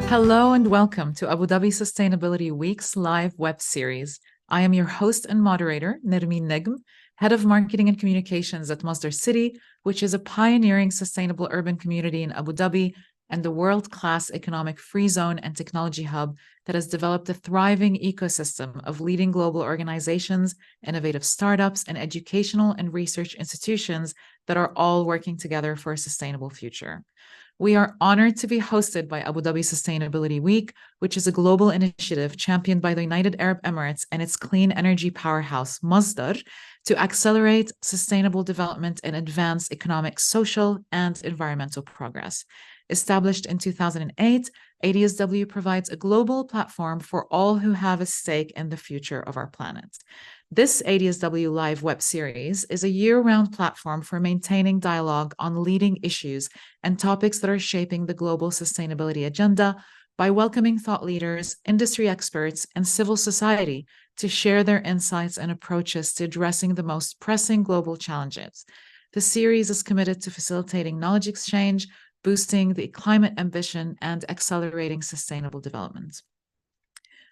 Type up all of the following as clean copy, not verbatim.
Hello and welcome to Abu Dhabi Sustainability Week's live web series. I am your host and moderator, Nermeen Negm, Head of Marketing and Communications at Masdar City, which is a pioneering sustainable urban community in Abu Dhabi and the world-class economic free zone and technology hub that has developed a thriving ecosystem of leading global organizations, innovative startups, and educational and research institutions that are all working together for a sustainable future. We are honored to be hosted by Abu Dhabi Sustainability Week, which is a global initiative championed by the United Arab Emirates and its clean energy powerhouse, Masdar, to accelerate sustainable development and advance economic, social, and environmental progress. Established in 2008, ADSW provides a global platform for all who have a stake in the future of our planet. This ADSW Live web series is a year-round platform for maintaining dialogue on leading issues and topics that are shaping the global sustainability agenda by welcoming thought leaders, industry experts, and civil society to share their insights and approaches to addressing the most pressing global challenges. The series is committed to facilitating knowledge exchange, boosting the climate ambition, and accelerating sustainable development.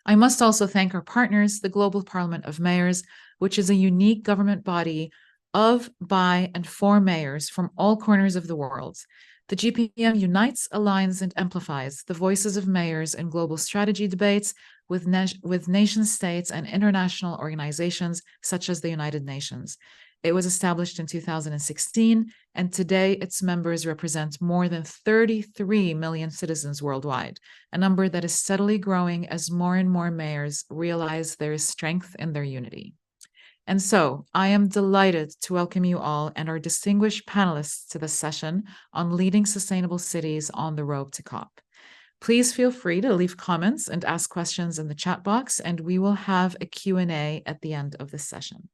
I must also thank our partners, the Global Parliament of Mayors, which is a unique government body of, by, and for mayors from all corners of the world. The GPM unites, aligns, and amplifies the voices of mayors in global strategy debates with nation states and international organizations such as the United Nations. It was established in 2016, and today its members represent more than 33 million citizens worldwide, a number that is steadily growing as more and more mayors realize there is strength in their unity. And so, I am delighted to welcome you all and our distinguished panelists to this session on leading sustainable cities on the road to COP. Please feel free to leave comments and ask questions in the chat box, and we will have a Q&A at the end of this session.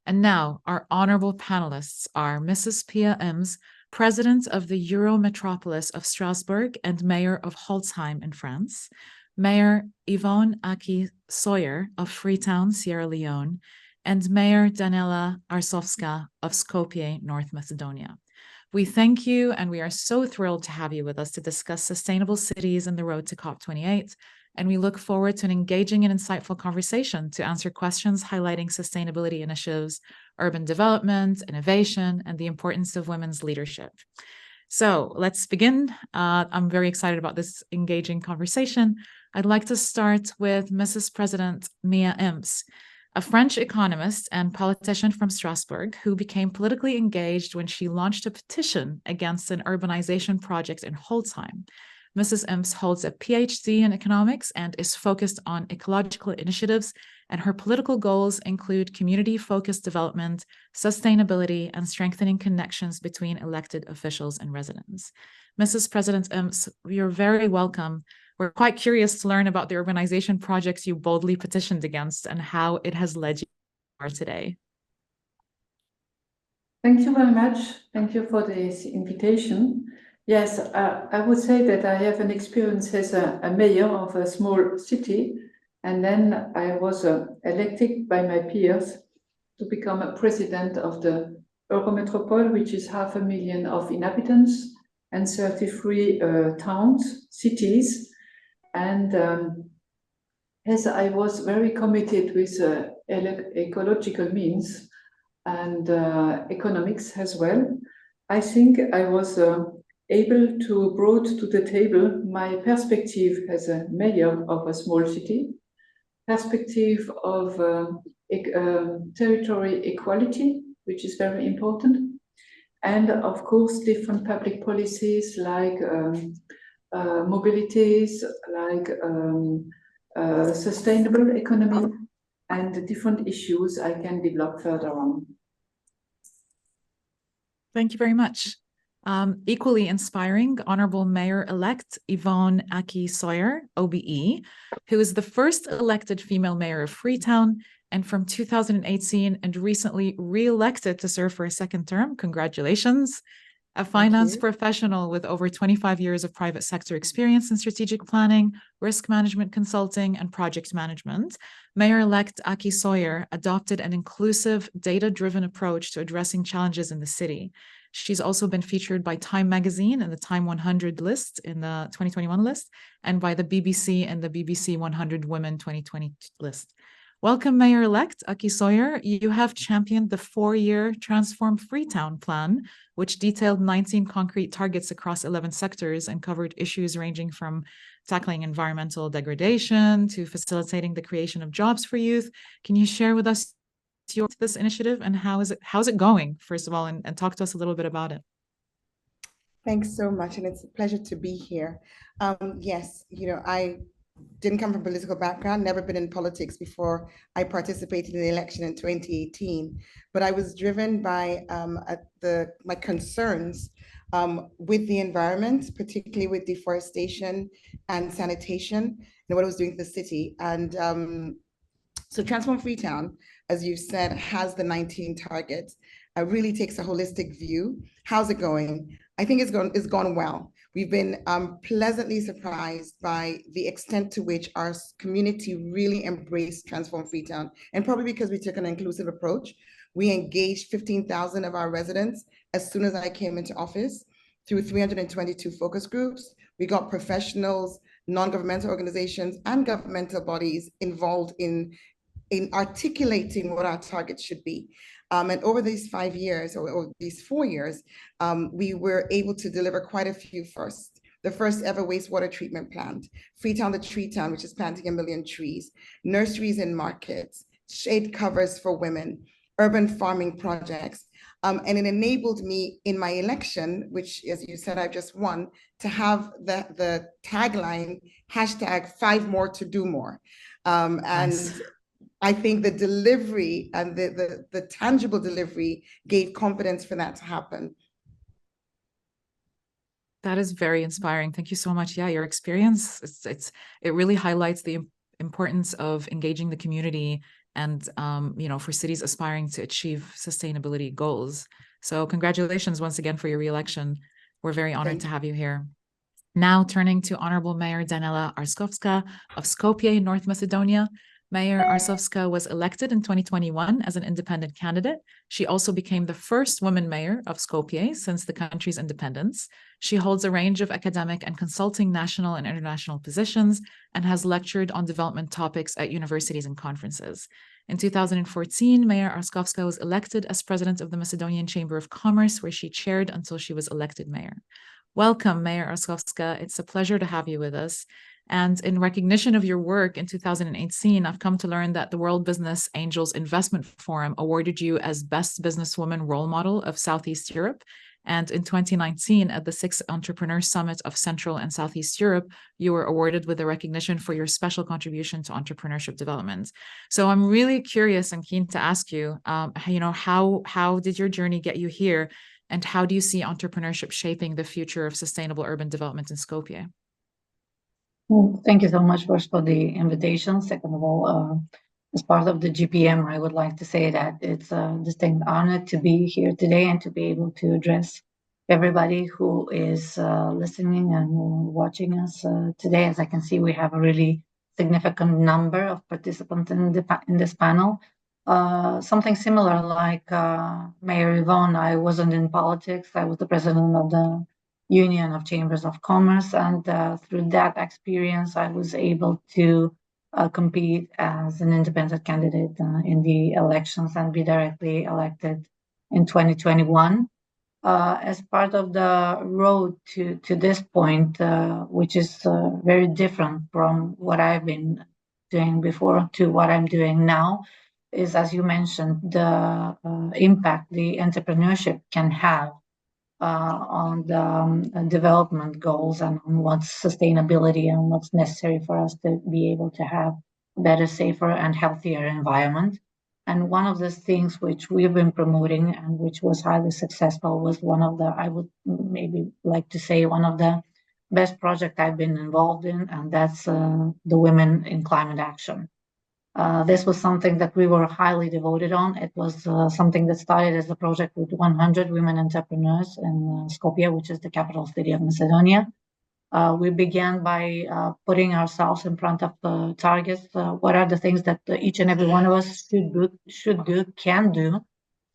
And now, our honorable panelists are Mrs. Pia Ems, President of the Euro Metropolis of Strasbourg and Mayor of Holzheim in France, Mayor Yvonne Aki Sawyer of Freetown, Sierra Leone, and Mayor Daniela Arsovska of Skopje, North Macedonia. We thank you, and we are so thrilled to have you with us to discuss sustainable cities and the road to COP28. And we look forward to an engaging and insightful conversation to answer questions highlighting sustainability initiatives, urban development, innovation, and the importance of women's leadership. So let's begin. I'm very excited about this engaging conversation. I'd like to start with Mrs. President Mia Ems, a French economist and politician from Strasbourg who became politically engaged when she launched a petition against an urbanization project in Holzheim. Mrs. Ems holds a PhD in economics and is focused on ecological initiatives, and her political goals include community-focused development, sustainability, and strengthening connections between elected officials and residents. Mrs. President Ems, you're very welcome. We're quite curious to learn about the urbanization projects you boldly petitioned against and how it has led you where you are today. Thank you very much. Thank you for this invitation. Yes, I would say that I have an experience as a mayor of a small city, and then I was elected by my peers to become a president of the Eurometropole, which is 500,000 of inhabitants and 33 towns, cities. And as I was very committed with ecological means and economics as well, I think I was able to bring to the table my perspective as a mayor of a small city, perspective of territory equality, which is very important, and of course different public policies like mobilities, like sustainable economy, and different issues I can develop further on. Thank you very much. Equally inspiring, Honorable Mayor-elect Yvonne Aki Sawyer, OBE, who is the first elected female mayor of Freetown, and from 2018 and recently re-elected to serve for a second term. Congratulations. A finance professional with over 25 years of private sector experience in strategic planning, risk management consulting, and project management, Mayor-elect Aki Sawyer adopted an inclusive, data-driven approach to addressing challenges in the city. She's also been featured by Time magazine in the Time 100 list in the 2021 list, and by the BBC and the BBC 100 Women 2020 list. Welcome, Mayor-elect Aki Sawyer. You have championed the 4-year Transform Freetown plan, which detailed 19 concrete targets across 11 sectors and covered issues ranging from tackling environmental degradation to facilitating the creation of jobs for youth. Can you share with us this initiative and how's it going, first of all, and talk to us a little bit about it? Thanks so much, and it's a pleasure to be here. Yes, I didn't come from a political background, never been in politics before I participated in the election in 2018, but I was driven by my concerns with the environment, particularly with deforestation and sanitation, and what it was doing to the city. And so Transform Freetown, as you said, has the 19 targets, really takes a holistic view. How's it going? I think it's gone well. We've been pleasantly surprised by the extent to which our community really embraced Transform Freetown. And probably because we took an inclusive approach, we engaged 15,000 of our residents as soon as I came into office through 322 focus groups. We got professionals, non-governmental organizations, and governmental bodies involved in articulating what our targets should be. And over these 5 years, or these 4 years, we were able to deliver quite a few firsts. The first ever wastewater treatment plant, Freetown the Tree Town, which is planting 1 million trees, nurseries in markets, shade covers for women, urban farming projects. And it enabled me in my election, which, as you said, I've just won, to have the tagline, #5 more to do more. And nice. I think the delivery and the tangible delivery gave confidence for that to happen. That is very inspiring. Thank you so much. Yeah, your experience, it really highlights the importance of engaging the community and, for cities aspiring to achieve sustainability goals. So congratulations once again for your re-election. We're very honored to have you here. Now turning to Honorable Mayor Danela Arskovska of Skopje, North Macedonia. Mayor Arskovska was elected in 2021 as an independent candidate. She also became the first woman mayor of Skopje since the country's independence. She holds a range of academic and consulting national and international positions and has lectured on development topics at universities and conferences. In 2014, Mayor Arskovska was elected as president of the Macedonian Chamber of Commerce, where she chaired until she was elected mayor. Welcome, Mayor Arskovska. It's a pleasure to have you with us. And in recognition of your work in 2018, I've come to learn that the World Business Angels Investment Forum awarded you as Best Businesswoman Role Model of Southeast Europe. And in 2019, at the 6th Entrepreneur Summit of Central and Southeast Europe, you were awarded with a recognition for your special contribution to entrepreneurship development. So I'm really curious and keen to ask you, how did your journey get you here? And how do you see entrepreneurship shaping the future of sustainable urban development in Skopje? Well, thank you so much first for the invitation. Second of all, as part of the GPM, I would like to say that it's a distinct honor to be here today and to be able to address everybody who is listening and watching us today. As I can see, we have a really significant number of participants in this panel. Something similar like Mayor Yvonne, I wasn't in politics. I was the president of the Union of Chambers of Commerce, and through that experience, I was able to compete as an independent candidate in the elections and be directly elected in 2021. As part of the road to this point, which is very different from what I've been doing before to what I'm doing now, is, as you mentioned, the impact the entrepreneurship can have on the development goals and on what's sustainability and what's necessary for us to be able to have a better, safer, and healthier environment. And one of the things which we've been promoting and which was highly successful was one of the, I would maybe like to say, one of the best projects I've been involved in, and that's the Women in Climate Action. This was something that we were highly devoted on. It was something that started as a project with 100 women entrepreneurs in Skopje, which is the capital city of Macedonia. We began by putting ourselves in front of the targets. What are the things that each and every one of us should do, can do,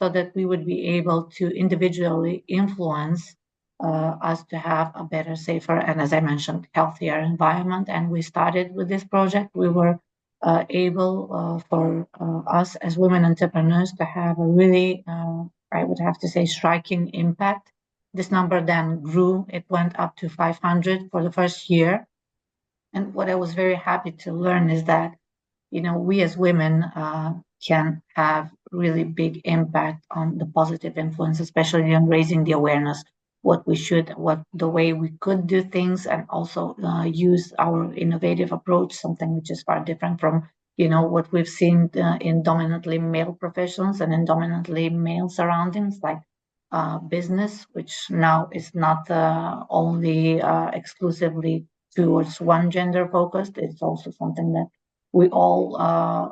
so that we would be able to individually influence us to have a better, safer, and as I mentioned, healthier environment. And we started with this project. We were able for us as women entrepreneurs to have a really, I would have to say, striking impact. This number then grew. It went up to 500 for the first year. And what I was very happy to learn is that, we as women can have really big impact on the positive influence, especially on raising the awareness, the way we could do things, and also use our innovative approach, something which is far different from, what we've seen in dominantly male professions and in dominantly male surroundings, like business, which now is not only exclusively towards one gender focused. It's also something that we all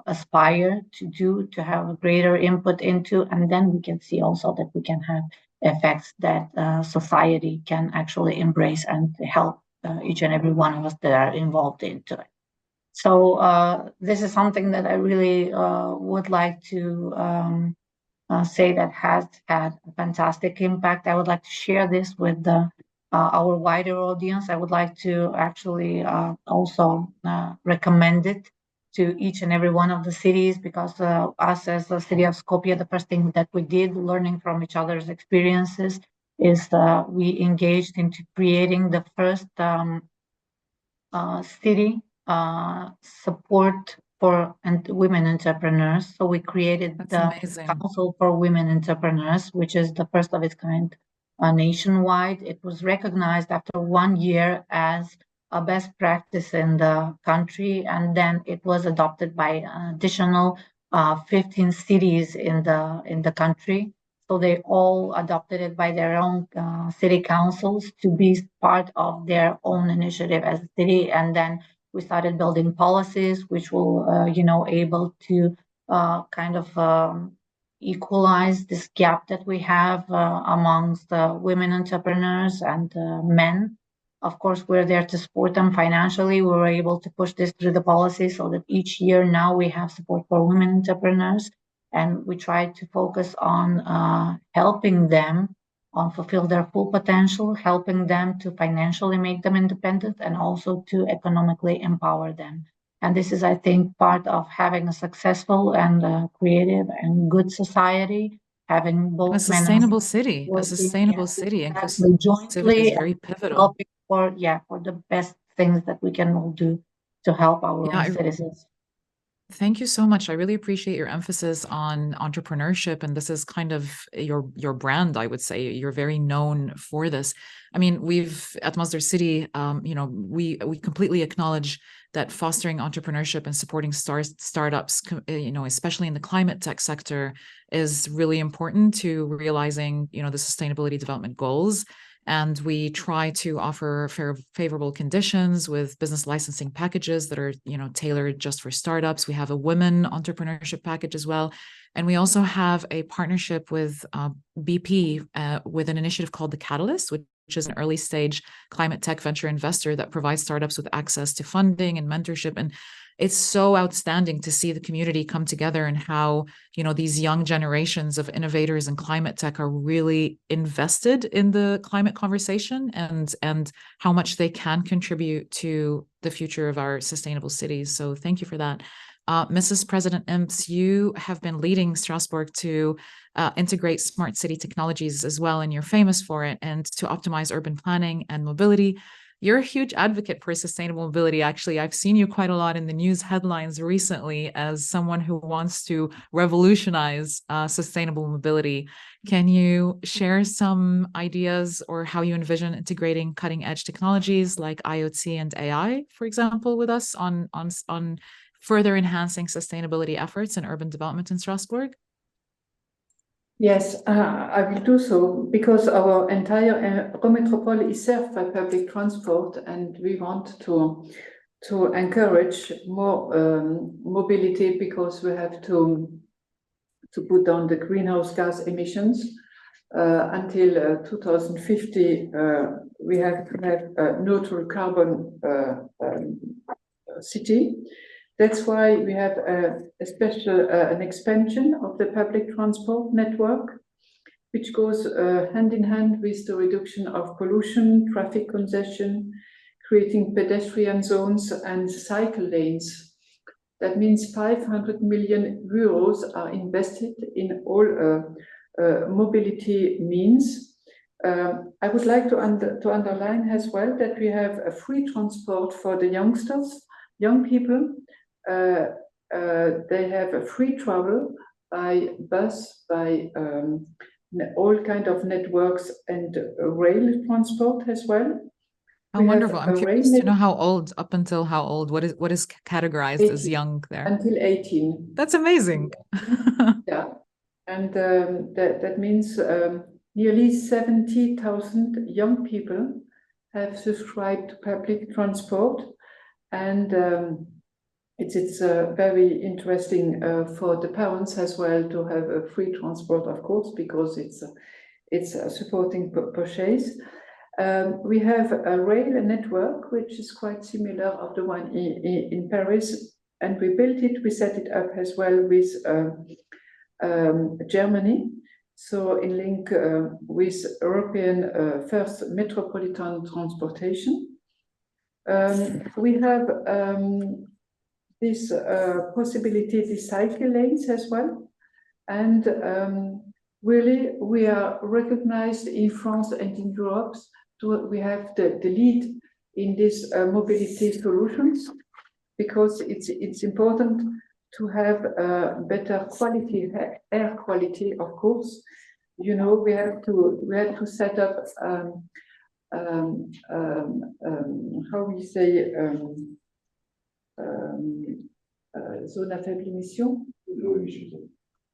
aspire to do, to have a greater input into, and then we can see also that we can have effects that society can actually embrace and help each and every one of us that are involved into it. So this is something that I really would like to say that has had a fantastic impact. I would like to share this with our wider audience. I would like to actually also recommend it to each and every one of the cities, because us as the city of Skopje, the first thing that we did, learning from each other's experiences, is we engaged into creating the first city support for women entrepreneurs. So we created the Council for Women Entrepreneurs, which is the first of its kind nationwide. It was recognized after 1 year as a best practice in the country, and then it was adopted by additional 15 cities in the country. So they all adopted it by their own city councils to be part of their own initiative as a city. And then we started building policies which will, able to kind of equalize this gap that we have amongst women entrepreneurs and men. Of course, we're there to support them financially. We were able to push this through the policy so that each year now we have support for women entrepreneurs. And we try to focus on helping them on fulfill their full potential, helping them to financially make them independent, and also to economically empower them. And this is, I think, part of having a successful and creative and good society, having both a sustainable city, exactly, jointly is very pivotal. For the best things that we can all do to help our own citizens. Thank you so much. I really appreciate your emphasis on entrepreneurship, and this is kind of your brand, I would say. You're very known for this. I mean, we've at Masdar City, we completely acknowledge that fostering entrepreneurship and supporting startups, especially in the climate tech sector, is really important to realizing, the sustainability development goals. And we try to offer favorable conditions with business licensing packages that are, tailored just for startups. We have a women entrepreneurship package as well. And we also have a partnership with BP with an initiative called The Catalyst, which is an early stage climate tech venture investor that provides startups with access to funding and mentorship. And it's so outstanding to see the community come together and how, these young generations of innovators in climate tech are really invested in the climate conversation and how much they can contribute to the future of our sustainable cities. So thank you for that. Mrs. President Imps, you have been leading Strasbourg to integrate smart city technologies as well, and you're famous for it, and to optimize urban planning and mobility. You're a huge advocate for sustainable mobility. Actually, I've seen you quite a lot in the news headlines recently as someone who wants to revolutionize sustainable mobility. Can you share some ideas or how you envision integrating cutting edge technologies like IoT and AI, for example, with us on further enhancing sustainability efforts in urban development in Strasbourg? Yes, I will do so, because our entire Eurometropole is served by public transport, and we want to encourage more mobility, because we have to put down the greenhouse gas emissions. Until 2050, we have to have a neutral carbon city. That's why we have a special an expansion of the public transport network, which goes hand in hand with the reduction of pollution, traffic congestion, creating pedestrian zones and cycle lanes. That means 500 million euros are invested in all mobility means. I would like to underline as well that we have a free transport for the youngsters, young people. They have a free travel by bus, by all kind of networks and rail transport as well. How wonderful. I'm curious to know how old, up until how old, what is categorized 18, as young there? until 18. That's amazing. Yeah, and that means nearly 70,000 young people have subscribed to public transport, and it's very interesting for the parents as well to have a free transport, of course, because it's supporting purchase. We have a rail network which is quite similar of the one in Paris, and we built it. We set it up as well with Germany, so in link with European first metropolitan transportation. We have this possibility, the cycle lanes as well, and really we are recognized in France and in Europe. We have the lead in these mobility solutions, because it's important to have better quality, air quality, of course. You know, we had to set up how we say zone à faible émission,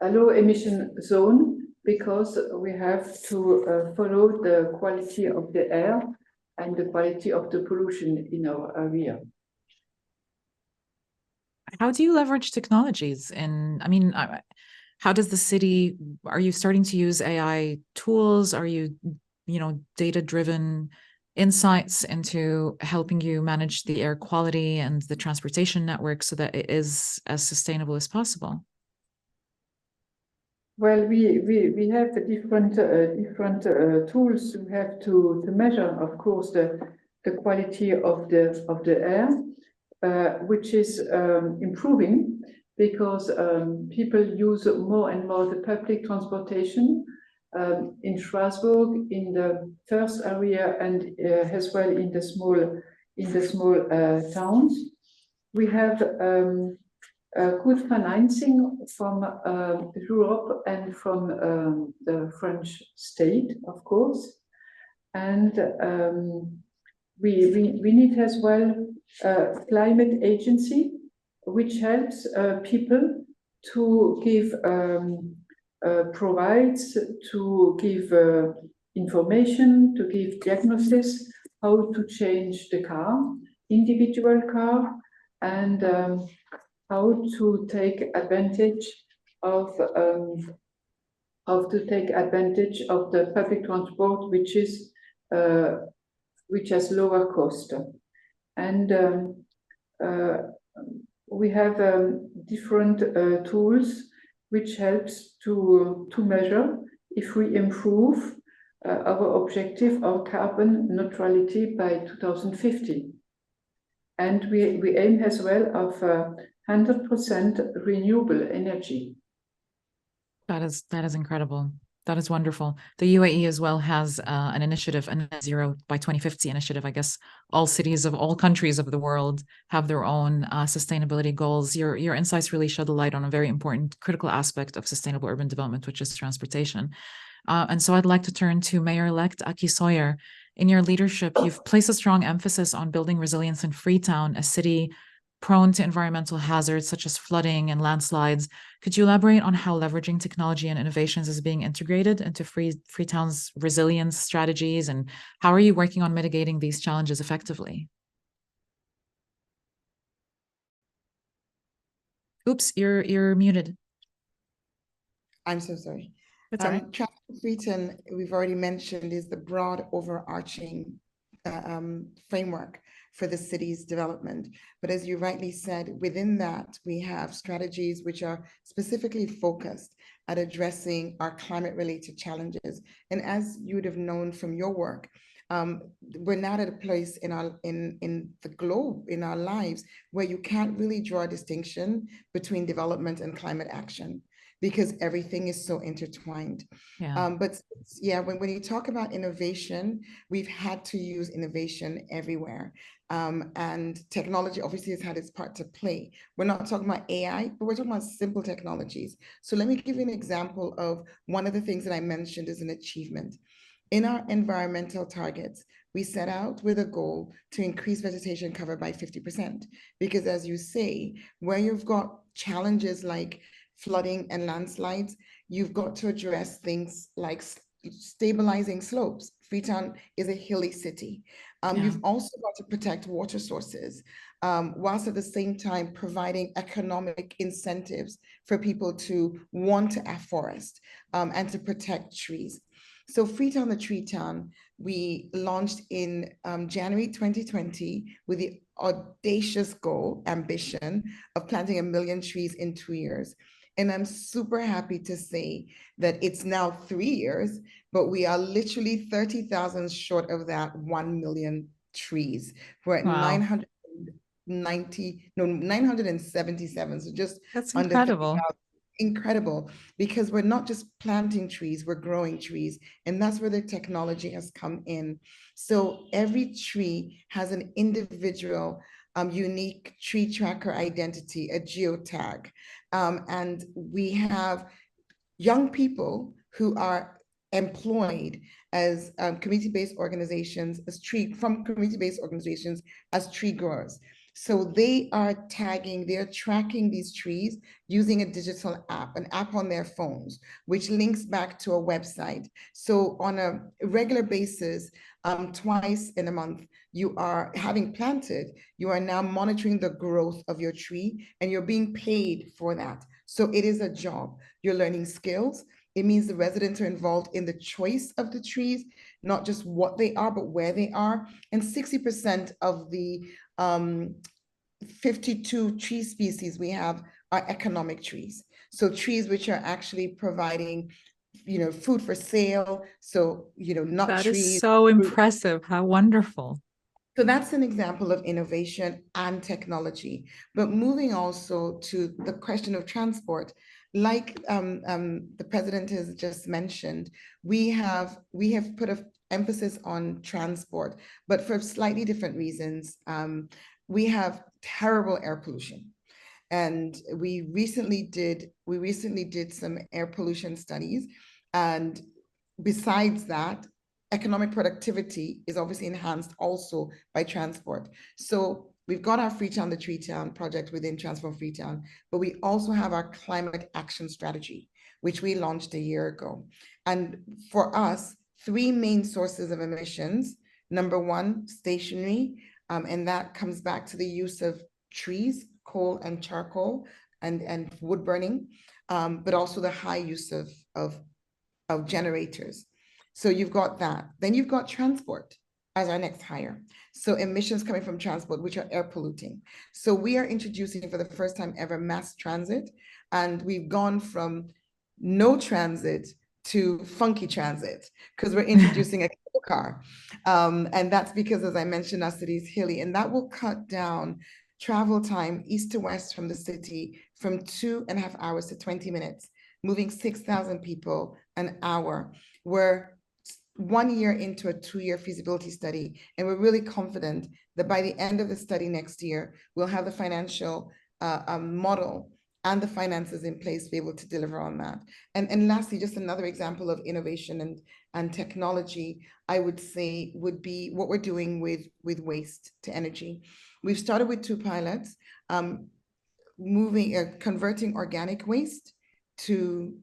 a low emission zone, because we have to follow the quality of the air and the quality of the pollution in our area. How do you leverage technologies? And I mean, how does the city, are you starting to use AI tools? Are you, data-driven insights into helping you manage the air quality and the transportation network so that it is as sustainable as possible? Well, we have different tools. We have to measure, of course, the quality of the air, which is improving, because people use more and more the public transportation in Strasbourg, in the first area, and as well in the small towns. We have good financing from Europe and from the French state, of course, and we need as well climate agency, which helps people to give provides to give information, to give diagnosis, how to change the car, individual car, and how to take advantage of the public transport, which has lower cost. And we have different tools which helps to measure if we improve our objective of carbon neutrality by 2050. And we aim as well of 100% renewable energy. That is incredible. That is wonderful. The UAE as well has an initiative, a net zero by 2050 initiative. I guess all cities of all countries of the world have their own sustainability goals. Your insights really shed the light on a very important, critical aspect of sustainable urban development, which is transportation. And so I'd like to turn to Mayor-elect Aki Sawyer. In your leadership, you've placed a strong emphasis on building resilience in Freetown, a city prone to environmental hazards such as flooding and landslides. Could you elaborate on how leveraging technology and innovations is being integrated into Freetown's resilience strategies, and how are you working on mitigating these challenges effectively? Oops, you're muted. I'm so sorry. That's all right. Freetown, we've already mentioned, is the broad overarching framework for the city's development. But as you rightly said, within that, we have strategies which are specifically focused at addressing our climate-related challenges. And as you would have known from your work, we're not at a place in the globe, in our lives, where you can't really draw a distinction between development and climate action, because everything is so intertwined. Yeah. But yeah, when you talk about innovation, we've had to use innovation everywhere. And technology obviously has had its part to play. We're not talking about AI, but we're talking about simple technologies. So let me give you an example of one of the things that I mentioned as an achievement. In our environmental targets, we set out with a goal to increase vegetation cover by 50%. Because as you say, where you've got challenges like flooding and landslides, you've got to address things like stabilizing slopes. Freetown is a hilly city. You've also got to protect water sources, whilst at the same time providing economic incentives for people to want to afforest and to protect trees. So Freetown, the Tree Town, we launched in January 2020 with the audacious ambition of planting 1 million trees in 2 years. And I'm super happy to say that it's now 3 years, but we are literally 30,000 short of that 1 million trees. We're at 977. So just That's under incredible. 30,000. Incredible, because we're not just planting trees, we're growing trees. And that's where the technology has come in. So every tree has an individual unique tree tracker identity, a geotag. And we have young people who are employed as community-based organizations, as tree growers. So they are tagging, they're tracking these trees using a digital app, an app on their phones, which links back to a website. So on a regular basis, twice in a month, you are having planted, you are now monitoring the growth of your tree and you're being paid for that. So it is a job. You're learning skills. It means the residents are involved in the choice of the trees, not just what they are, but where they are. And 60% of the 52 tree species we have are economic trees. So trees which are actually providing, food for sale. So, not That trees. is so impressive. How wonderful. So that's an example of innovation and technology. But moving also to the question of transport, like the president has just mentioned, we have put an emphasis on transport, but for slightly different reasons. We have terrible air pollution. And we recently did some air pollution studies. And besides that, economic productivity is obviously enhanced also by transport. So we've got our Freetown, the Tree Town project within Transform Freetown, but we also have our climate action strategy, which we launched a year ago. And for us, 3 main sources of emissions. Number 1, stationary, and that comes back to the use of trees, coal and charcoal, and wood burning, but also the high use of generators. So you've got that. Then you've got transport as our next higher. So emissions coming from transport, which are air polluting. So we are introducing for the first time ever mass transit. And we've gone from no transit to funky transit, because we're introducing a car. And that's because, as I mentioned, our city is hilly, and that will cut down travel time east to west from the city from 2.5 hours to 20 minutes, moving 6,000 people an hour. We're 1 year into a 2-year feasibility study, and we're really confident that by the end of the study next year, we'll have the financial model and the finances in place to be able to deliver on that. And lastly, just another example of innovation and technology, I would say, would be what we're doing with waste to energy. We've started with 2 pilots, converting organic waste to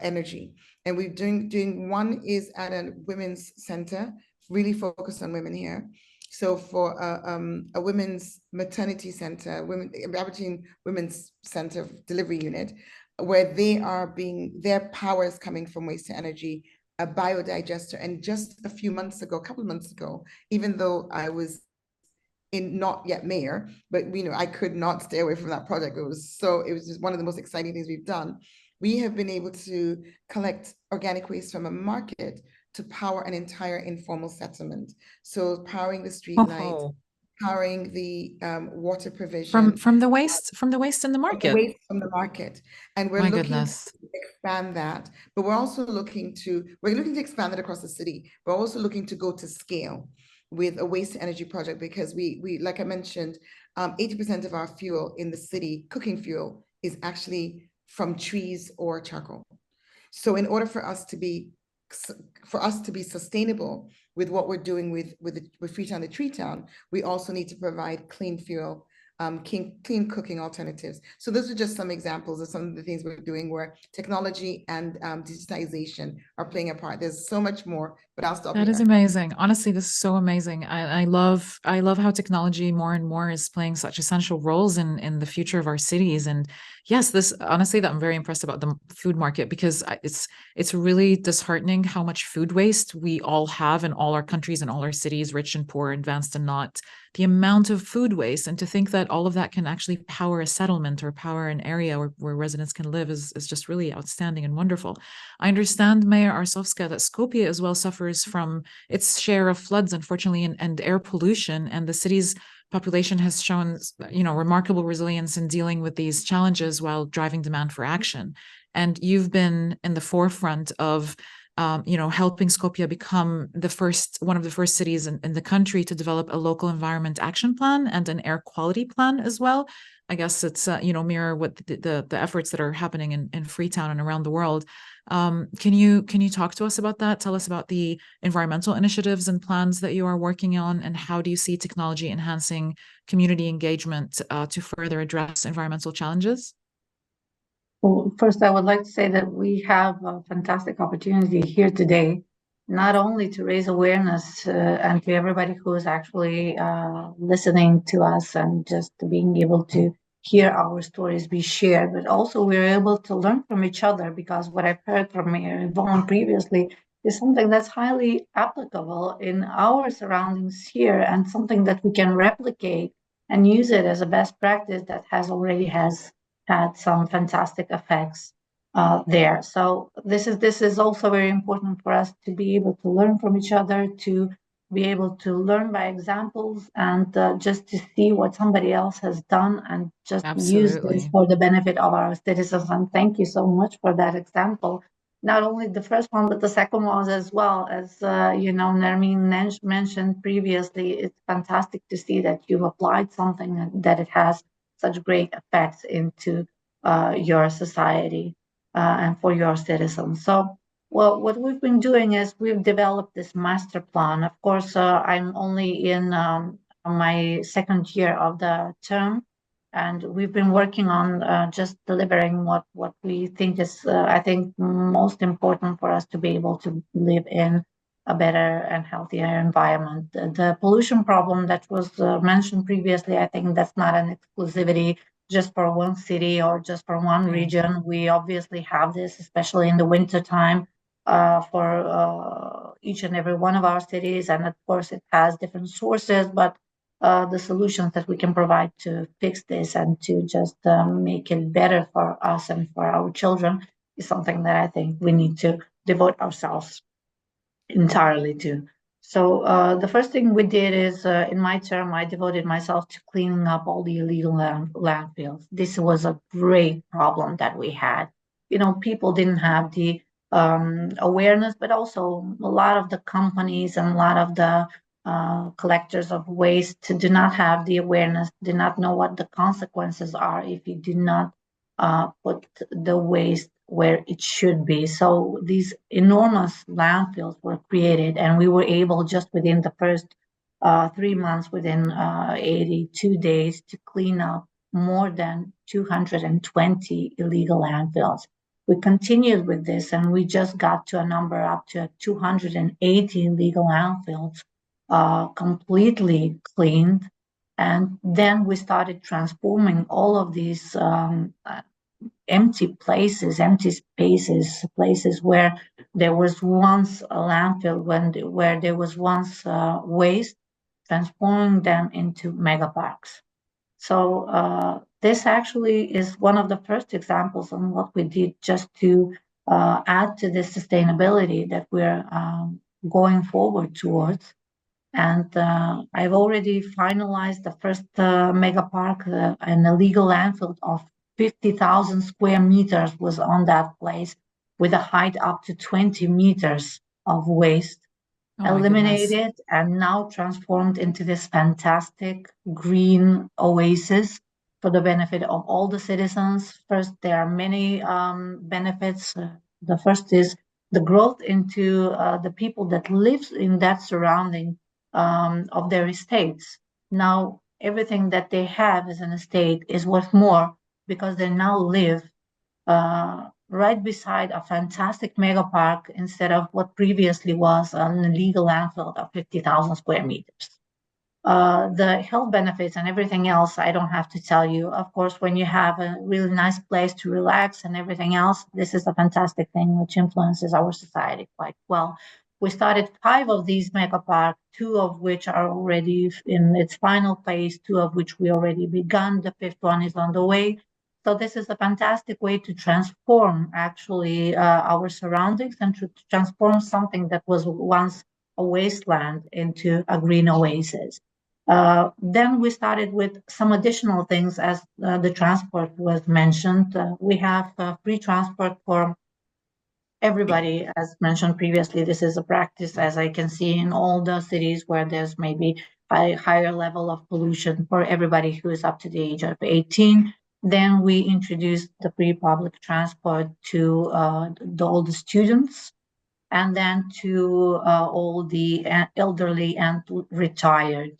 energy. And we're doing one is at a women's center, really focused on women here. So for a women's maternity center, Aberdeen Women's Center Delivery Unit, where their power is coming from waste to energy a biodigester. And just a couple of months ago, even though I was not yet mayor, but I could not stay away from that project. It was just one of the most exciting things we've done. We have been able to collect organic waste from a market to power an entire informal settlement. So powering the street lights, powering the water provision. From the waste in the market. Waste from the market. And we're looking goodness. to expand that, but we're also looking to expand it across the city. We're also looking to go to scale with a waste to energy project, because we like I mentioned, 80% of our fuel in the city, cooking fuel, is actually from trees or charcoal. So in order for us to be sustainable with what we're doing with Freetown to Tree Town, we also need to provide clean fuel, clean cooking alternatives. So those are just some examples of some of the things we're doing where technology and digitization are playing a part. There's so much more, but I'll stop here. That is amazing. Honestly, this is so amazing. I love how technology more and more is playing such essential roles in the future of our cities. And yes, this honestly, that I'm very impressed about the food market, because it's really disheartening how much food waste we all have in all our countries and all our cities, rich and poor, advanced and not. The amount of food waste, and to think that all of that can actually power a settlement or power an area where residents can live is just really outstanding and wonderful. I understand, Mayor Arsovska, that Skopje as well suffers from its share of floods, unfortunately, and air pollution, and the city's population has shown, remarkable resilience in dealing with these challenges while driving demand for action. And you've been in the forefront of helping Skopje become one of the first cities in the country to develop a local environment action plan and an air quality plan as well. I guess it's mirror what the efforts that are happening in Freetown and around the world. Can you talk to us about that? Tell us about the environmental initiatives and plans that you are working on, and how do you see technology enhancing community engagement to further address environmental challenges? Well, first, I would like to say that we have a fantastic opportunity here today, not only to raise awareness and to everybody who is actually listening to us and just being able to hear our stories be shared, but also we're able to learn from each other, because what I've heard from Yvonne previously is something that's highly applicable in our surroundings here, and something that we can replicate and use it as a best practice that already has had some fantastic effects there. So this is also very important for us to be able to learn from each other, to be able to learn by examples, and just to see what somebody else has done, and just use this for the benefit of our citizens. And thank you so much for that example. Not only the first one, but the second one as well. As Nermeen mentioned previously, it's fantastic to see that you've applied something and that it has such great effects into your society and for your citizens. So, well, what we've been doing is we've developed this master plan. Of course, I'm only in my second year of the term, and we've been working on just delivering what we think is, I think, most important for us to be able to live in a better and healthier environment. The pollution problem that was mentioned previously, I think that's not an exclusivity just for one city or just for one region. We obviously have this, especially in the winter time, for each and every one of our cities. And of course, it has different sources, but the solutions that we can provide to fix this and to just make it better for us and for our children is something that I think we need to devote ourselves entirely to. So the first thing we did is, in my term, I devoted myself to cleaning up all the illegal landfills. This was a great problem that we had. People didn't have the awareness, but also a lot of the companies and a lot of the collectors of waste do not have the awareness, do not know what the consequences are if you do not put the waste where it should be. So these enormous landfills were created, and we were able, just within the first 3 months, within 82 days, to clean up more than 220 illegal landfills. We continued with this, and we just got to a number up to 280 illegal landfills completely cleaned. And then we started transforming all of these empty places, empty spaces, places where there was once a landfill, where there was once waste, transforming them into mega parks. So this actually is one of the first examples on what we did just to add to the sustainability that we're going forward towards. And I've already finalized the first mega park, and a legal landfill of 50,000 square meters was on that place, with a height up to 20 meters of waste, eliminated and now transformed into this fantastic green oasis for the benefit of all the citizens. First, there are many benefits. The first is the growth into the people that live in that surrounding of their estates. Now, everything that they have as an estate is worth more because they now live right beside a fantastic mega park instead of what previously was an illegal landfill of 50,000 square meters. The health benefits and everything else, I don't have to tell you. Of course, when you have a really nice place to relax and everything else, this is a fantastic thing which influences our society quite well. We started 5 of these mega parks, 2 of which are already in its final phase, 2 of which we already begun. The 5th one is on the way. So this is a fantastic way to transform actually our surroundings and to transform something that was once a wasteland into a green oasis. Then we started with some additional things as the transport was mentioned. We have free transport for everybody, as mentioned previously. This is a practice, as I can see, in all the cities where there's maybe a higher level of pollution for everybody who is up to the age of 18. Then we introduced the free public transport to all the students, and then to all the elderly and retired.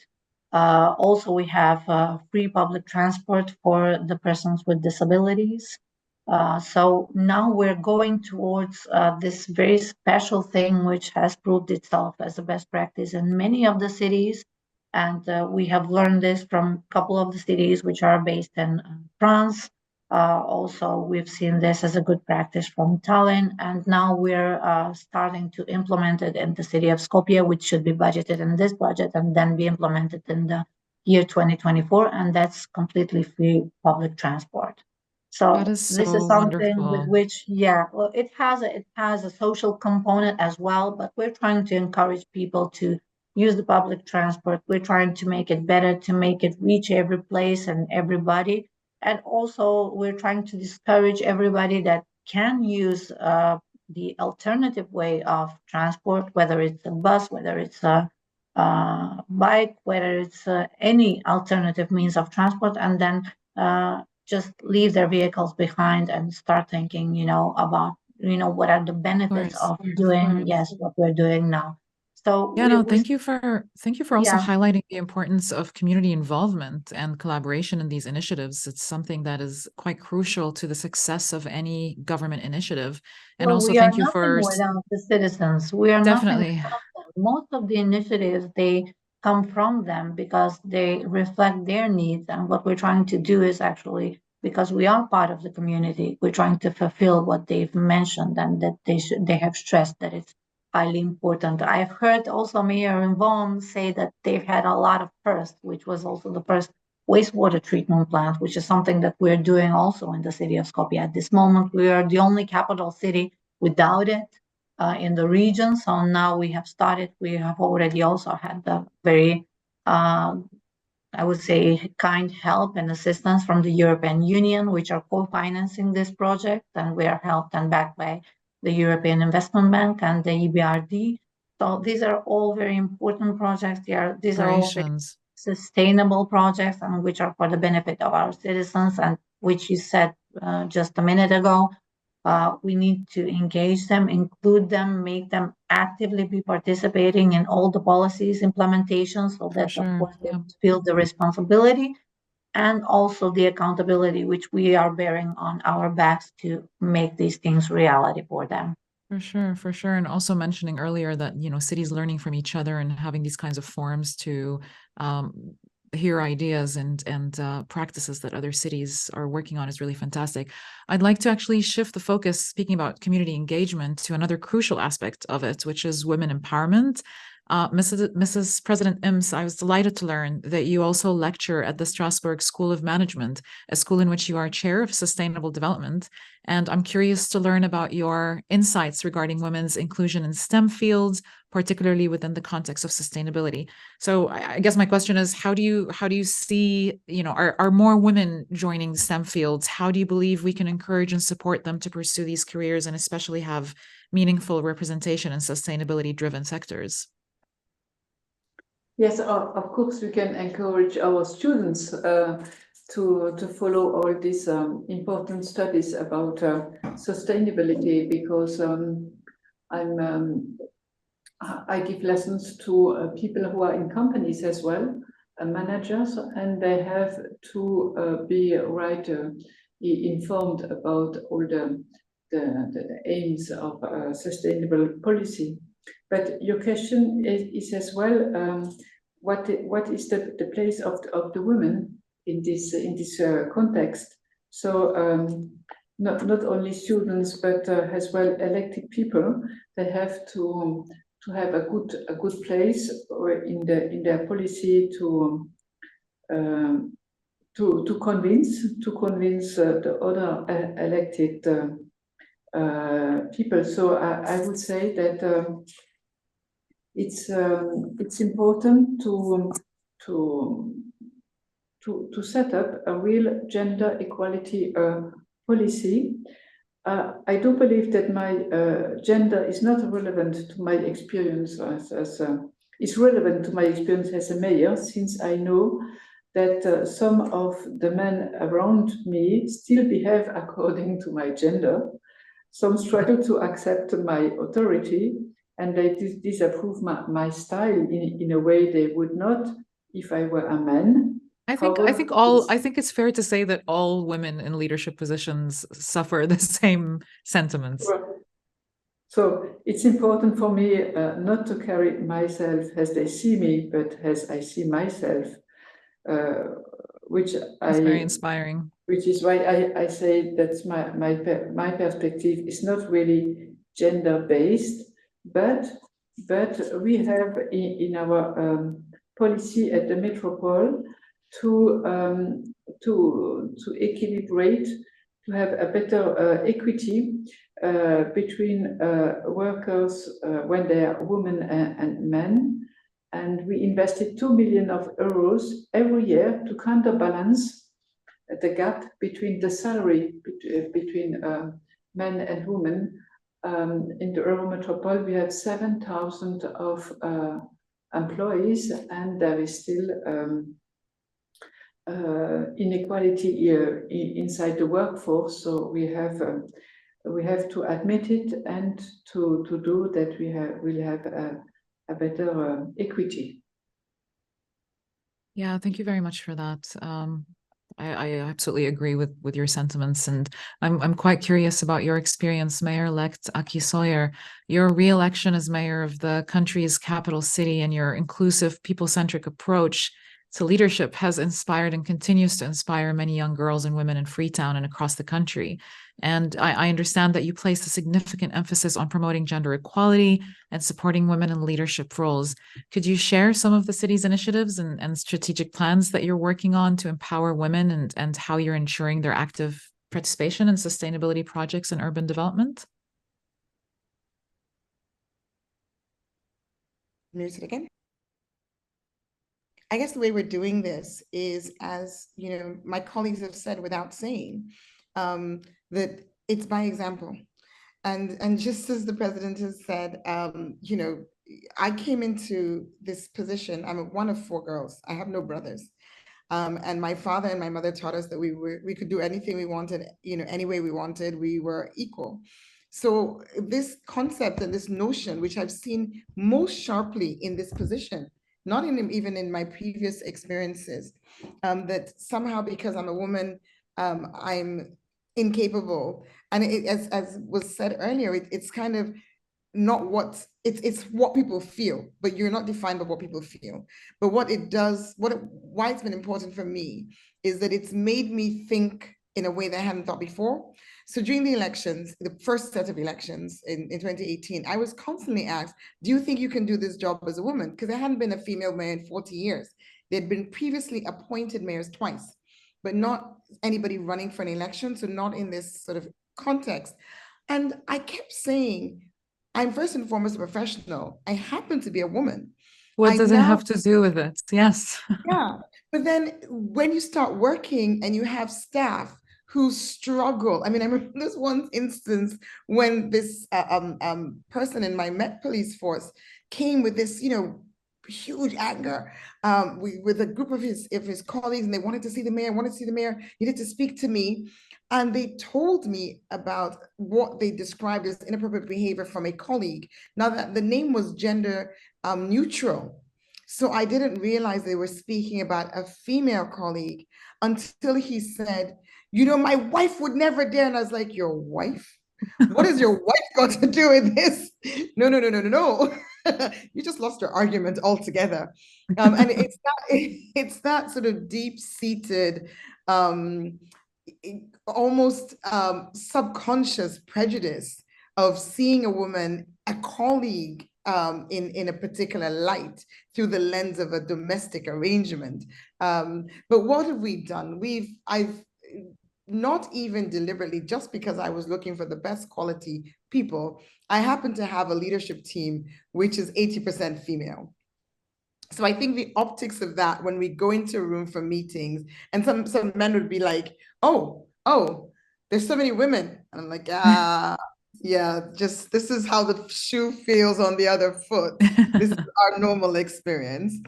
Also, we have free public transport for the persons with disabilities. So now we're going towards this very special thing, which has proved itself as a best practice in many of the cities. And we have learned this from a couple of the cities which are based in France. Also, we've seen this as a good practice from Tallinn, and now we're starting to implement it in the city of Skopje, which should be budgeted in this budget and then be implemented in the year 2024, and that's completely free public transport. So this is something with which, well, it has a social component as well, but we're trying to encourage people to use the public transport. We're trying to make it better, to make it reach every place and everybody. And also, we're trying to discourage everybody that can use the alternative way of transport, whether it's a bus, whether it's a bike, whether it's any alternative means of transport, and then just leave their vehicles behind and start thinking, about, what are the benefits of doing, what we're doing now. So thank you for also highlighting the importance of community involvement and collaboration in these initiatives. It's something that is quite crucial to the success of any government initiative. And also thank you for without the citizens. We are definitely nothing without them. Most of the initiatives, they come from them because they reflect their needs. And what we're trying to do is actually, because we are part of the community, we're trying to fulfill what they've mentioned and that they have stressed that it's highly important. I've heard also Mayor in Vaughan say that they've had a lot of firsts, which was also the first wastewater treatment plant, which is something that we're doing also in the city of Skopje. At this moment, we are the only capital city without it in the region. So now we have started. We have already also had the very, I would say, kind help and assistance from the European Union, which are co-financing this project, and we are helped and backed by the European Investment Bank and the EBRD. So these are all very important projects. These are all very sustainable projects, and which are for the benefit of our citizens, and which you said just a minute ago. We need to engage them, include them, make them actively be participating in all the policies implementation, so that of course they feel the responsibility and also the accountability which we are bearing on our backs to make these things reality for them. For sure. And also mentioning earlier that, cities learning from each other and having these kinds of forums to hear ideas and practices that other cities are working on is really fantastic. I'd like to actually shift the focus, speaking about community engagement, to another crucial aspect of it, which is women empowerment. Mrs. President Ims, I was delighted to learn that you also lecture at the Strasbourg School of Management, a school in which you are chair of sustainable development. And I'm curious to learn about your insights regarding women's inclusion in STEM fields, particularly within the context of sustainability. So I guess my question is, how do you see, are more women joining STEM fields? How do you believe we can encourage and support them to pursue these careers and especially have meaningful representation in sustainability-driven sectors? Yes, of course, we can encourage our students to follow all these important studies about sustainability, because I give lessons to people who are in companies as well, managers, and they have to be informed about all the aims of sustainable policy. But your question is as well, what is the place of the women in this context? So not only students, but as well elected people, they have to have a good place in their policy to convince the other elected people. So I would say that it's important to set up a real gender equality policy. I do believe that my gender is not relevant to my experience it's relevant to my experience as a mayor, since I know that some of the men around me still behave according to my gender. Some struggle to accept my authority, and they disapprove my style in a way they would not if I were a man. I think it's fair to say that all women in leadership positions suffer the same sentiments. So it's important for me not to carry myself as they see me, but as I see myself, which It's very inspiring. Which is why I say that my perspective is not really gender based, but we have in our policy at the metropole to equilibrate, to have a better equity between workers when they are women and men. And we invested 2 million euros every year to counterbalance the gap between the salary between men and women. In the Eurometropole, we have 7,000 of employees, and there is still inequality inside the workforce. So we have to admit it, and to do that, we'll have a better equity. Yeah, thank you very much for that. I absolutely agree with your sentiments, and I'm quite curious about your experience, Mayor-elect Aki Sawyer. Your re-election as mayor of the country's capital city and your inclusive, people-centric approach to leadership has inspired and continues to inspire many young girls and women in Freetown and across the country. And I understand that you place a significant emphasis on promoting gender equality and supporting women in leadership roles. Could you share some of the city's initiatives and strategic plans that you're working on to empower women, and how you're ensuring their active participation in sustainability projects and urban development? Mute it again. I guess the way we're doing this is, as my colleagues have said without saying, that it's by example. And just as the president has said, I came into this position, I'm one of 4 girls. I have no brothers. And my father and my mother taught us that we could do anything we wanted, any way we wanted, we were equal. So this concept and this notion, which I've seen most sharply in this position, not even in my previous experiences, that somehow because I'm a woman, I'm incapable. And as was said earlier, it's kind of not what it's what people feel, but you're not defined by what people feel. But what it does, why it's been important for me is that it's made me think in a way that I hadn't thought before. So during the elections, the first set of elections in 2018, I was constantly asked, do you think you can do this job as a woman? Because there hadn't been a female mayor in 40 years. There'd been previously appointed mayors twice, but not anybody running for an election. So not in this sort of context. And I kept saying, I'm first and foremost a professional. I happen to be a woman. What does it have to do with it? Yes. Yeah. But then when you start working and you have staff who struggle, I mean, I remember this one instance when this person in my Met Police force came with this, huge anger with a group of his colleagues, and they wanted to see the mayor, needed to speak to me. And they told me about what they described as inappropriate behavior from a colleague. Now that the name was gender neutral. So I didn't realize they were speaking about a female colleague until he said, my wife would never dare. And I was like, your wife? What has your wife got to do with this? No. You just lost your argument altogether. And it's that sort of deep-seated, almost subconscious prejudice of seeing a woman, a colleague, in a particular light through the lens of a domestic arrangement. But what have we done? I've not even deliberately, just because I was looking for the best quality people, I happen to have a leadership team which is 80% female. So I think the optics of that, when we go into a room for meetings, and some men would be like, oh, there's so many women. And I'm like, yeah, just this is how the shoe feels on the other foot. This is our normal experience.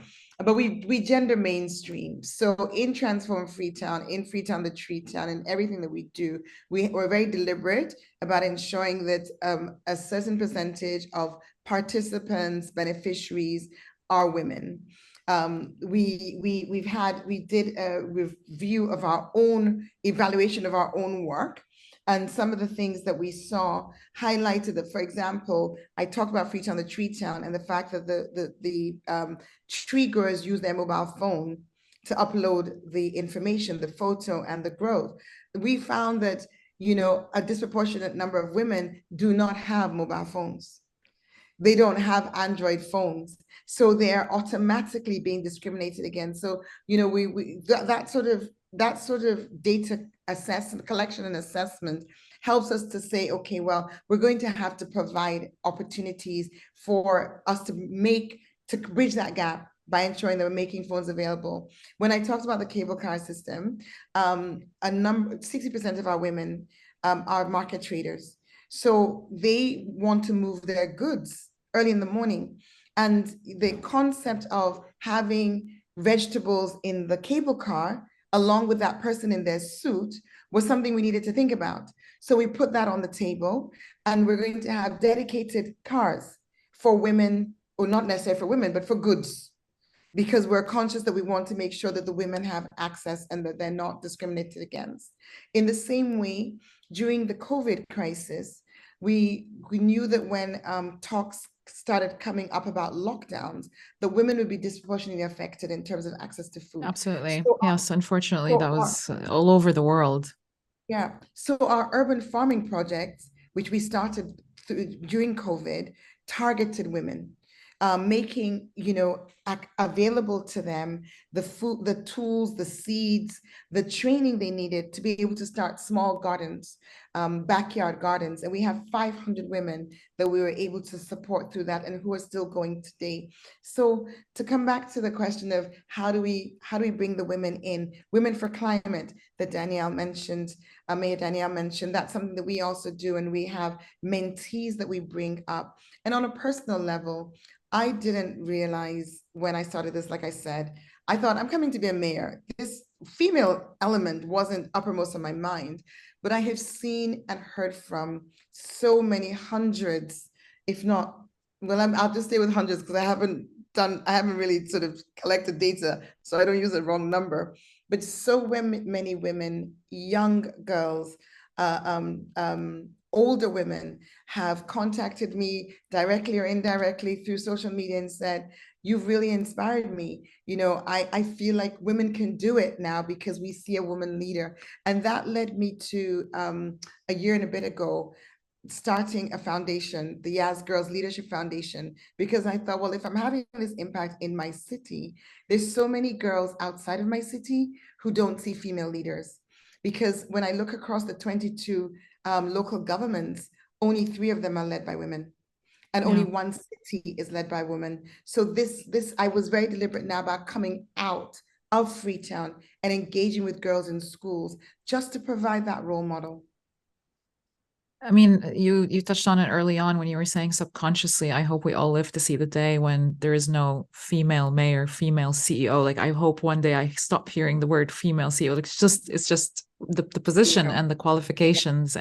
But we gender mainstream. So in Transform Freetown, in Freetown the Tree Town, and everything that we do, we're very deliberate about ensuring that a certain percentage of participants, beneficiaries are women. We did a review of our own evaluation of our own work. And some of the things that we saw highlighted that, for example, I talked about Freetown, the Tree Town, and the fact that the tree growers use their mobile phone to upload the information, the photo and the growth. We found that, a disproportionate number of women do not have mobile phones. They don't have Android phones. So they're automatically being discriminated against. So, that sort of data assessment, collection and assessment helps us to say, okay, well, we're going to have to provide opportunities for us to bridge that gap by ensuring that we're making phones available. When I talked about the cable car system, 60% of our women are market traders. So they want to move their goods early in the morning. And the concept of having vegetables in the cable car along with that person in their suit was something we needed to think about. So we put that on the table, and we're going to have dedicated cars for women, or not necessarily for women, but for goods, because we're conscious that we want to make sure that the women have access and that they're not discriminated against. In the same way, during the COVID crisis, we knew that when talks started coming up about lockdowns, the women would be disproportionately affected in terms of access to food. Absolutely. So, yes, unfortunately, that was all over the world. Yeah. So our urban farming projects, which we started during COVID, targeted women, making, available to them the food, the tools, the seeds, the training they needed to be able to start small gardens, backyard gardens. And we have 500 women that we were able to support through that, and who are still going today. So to come back to the question of how do we bring the women in, Women for Climate that Danielle mentioned, Mayor Danielle mentioned, that's something that we also do. And we have mentees that we bring up. And on a personal level, I didn't realize when I started this, like I said, I thought I'm coming to be a mayor. This female element wasn't uppermost in my mind, but I have seen and heard from so many hundreds, if not, well, I'll just stay with hundreds because I haven't really sort of collected data, so I don't use the wrong number, but so many women, young girls, older women have contacted me directly or indirectly through social media and said, you've really inspired me. You know, I feel like women can do it now because we see a woman leader. And that led me to a year and a bit ago, starting a foundation, the Yas Girls Leadership Foundation, because I thought, well, if I'm having this impact in my city, there's so many girls outside of my city who don't see female leaders. Because when I look across the 22 local governments, only 3 of them are led by women, and only 1 city is led by women. So this I was very deliberate now about coming out of Freetown and engaging with girls in schools just to provide that role model. I mean, you touched on it early on when you were saying subconsciously, I hope we all live to see the day when there is no female mayor, female CEO. Like, I hope one day I stop hearing the word female CEO. Like, it's just the position and the qualifications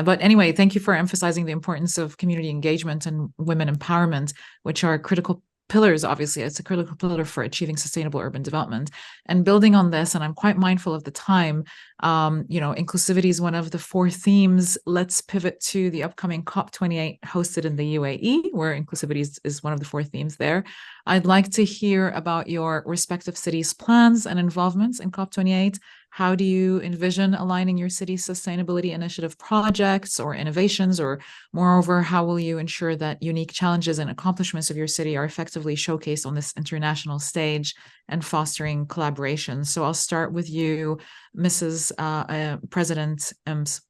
but anyway, thank you for emphasizing the importance of community engagement and women empowerment, which are critical pillars. Obviously, it's a critical pillar for achieving sustainable urban development. And building on this, and I'm quite mindful of the time, inclusivity is one of the 4 themes. Let's pivot to the upcoming COP28 hosted in the UAE, where inclusivity is one of the 4 themes there. I'd like to hear about your respective cities' plans and involvements in COP28. How do you envision aligning your city's sustainability initiative projects or innovations? Or moreover, how will you ensure that unique challenges and accomplishments of your city are effectively showcased on this international stage and fostering collaboration? So I'll start with you, Mrs. President Ems.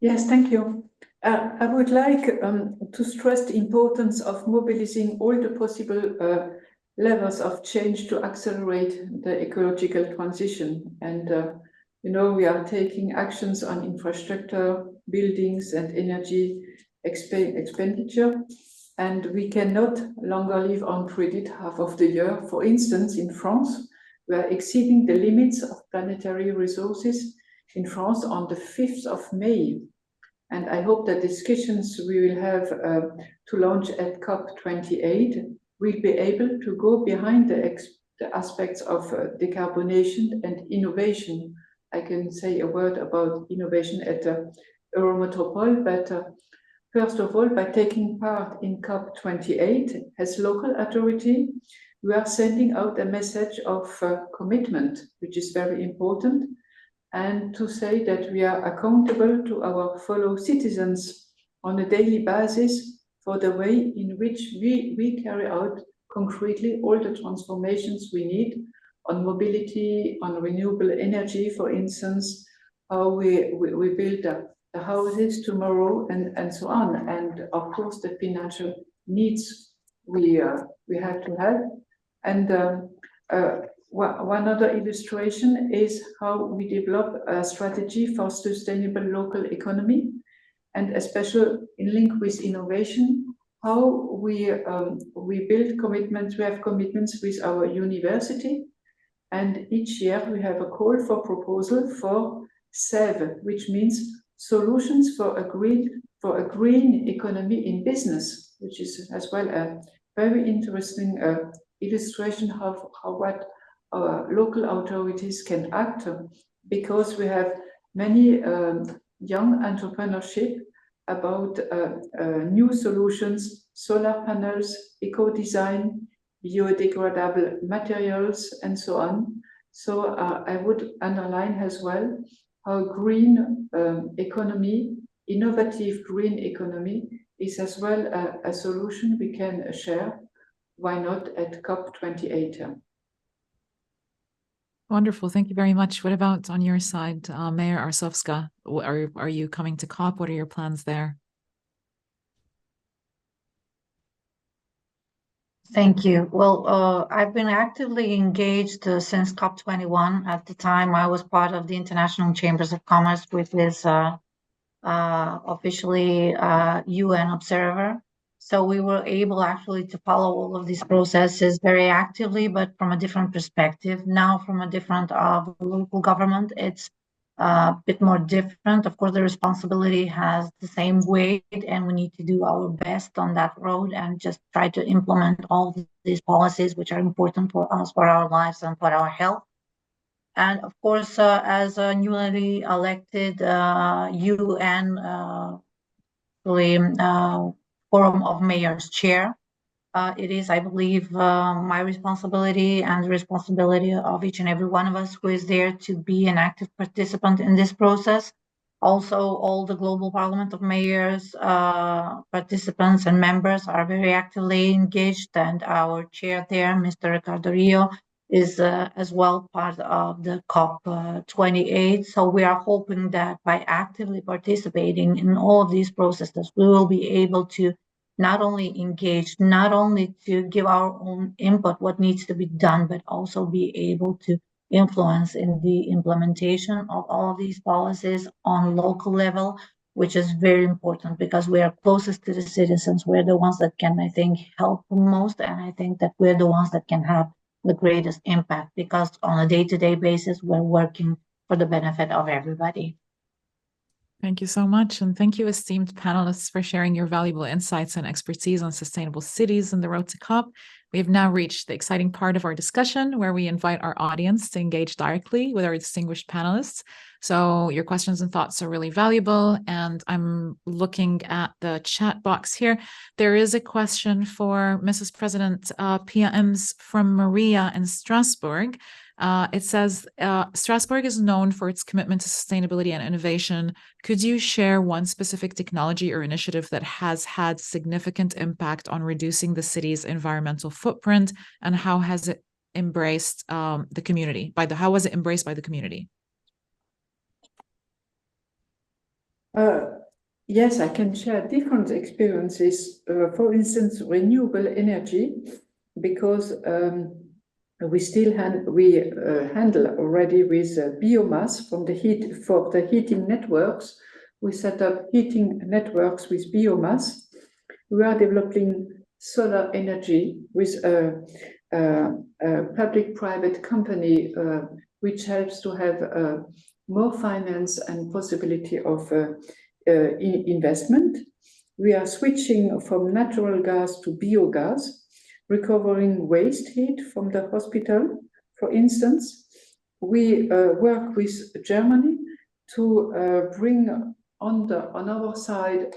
Yes, thank you. I would like to stress the importance of mobilizing all the possible levels of change to accelerate the ecological transition. And, we are taking actions on infrastructure, buildings, and energy expenditure. And we cannot longer live on credit half of the year. For instance, in France, we are exceeding the limits of planetary resources in France on the 5th of May. And I hope that discussions we will have to launch at COP28 will be able to go behind the aspects of decarbonation and innovation. I can say a word about innovation at Eurometropole, but first of all, by taking part in COP28 as local authority, we are sending out a message of commitment, which is very important, and to say that we are accountable to our fellow citizens on a daily basis for the way in which we carry out concretely all the transformations we need on mobility, on renewable energy, for instance, how we build the houses tomorrow, and so on. And of course, the financial needs we have to have. And one other illustration is how we develop a strategy for sustainable local economy, and especially in link with innovation, how we build commitments. We have commitments with our university, and each year we have a call for proposal for SEV, which means solutions for a green economy in business, which is as well a very interesting illustration of what our local authorities can act, because we have many young entrepreneurship about new solutions, solar panels, eco-design, biodegradable materials, and so on. So I would underline as well how green economy, innovative green economy, is as well a solution we can share. Why not at COP28? Wonderful. Thank you very much. What about on your side, Mayor Arsovska? Are you coming to COP? What are your plans there? Thank you. Well, I've been actively engaged since COP21. At the time, I was part of the International Chambers of Commerce, which is officially UN observer. So we were able actually to follow all of these processes very actively, but from a different perspective. Now, from a different local government, it's a bit more different. Of course, the responsibility has the same weight, and we need to do our best on that road and just try to implement all these policies which are important for us, for our lives, and for our health. And of course, as a newly elected UN Forum of Mayors chair, it is, I believe, my responsibility and the responsibility of each and every one of us who is there to be an active participant in this process. Also, all the Global Parliament of Mayors participants and members are very actively engaged, and our chair there, Mr. Ricardo Rio, is as well part of the COP28. So we are hoping that by actively participating in all of these processes, we will be able to not only engage, not only to give our own input, what needs to be done, but also be able to influence in the implementation of all of these policies on local level, which is very important because we are closest to the citizens. We're the ones that can, I think, help the most. And I think that we're the ones that can have the greatest impact because on a day-to-day basis, we're working for the benefit of everybody. Thank you so much. And thank you, esteemed panelists, for sharing your valuable insights and expertise on sustainable cities and the road to COP. We have now reached the exciting part of our discussion where we invite our audience to engage directly with our distinguished panelists. So your questions and thoughts are really valuable. And I'm looking at the chat box here. There is a question for Mrs. President Pia Ems from Maria in Strasbourg. It says, Strasbourg is known for its commitment to sustainability and innovation. Could you share one specific technology or initiative that has had significant impact on reducing the city's environmental footprint, and how has it embraced the community? How was it embraced by the community? Yes, I can share different experiences. For instance, renewable energy, because we still handle already with biomass from the heat for the heating networks. We set up heating networks with biomass. We are developing solar energy with a public-private company, which helps to have more finance and possibility of investment. We are switching from natural gas to biogas, recovering waste heat from the hospital, for instance. We work with Germany to bring on our side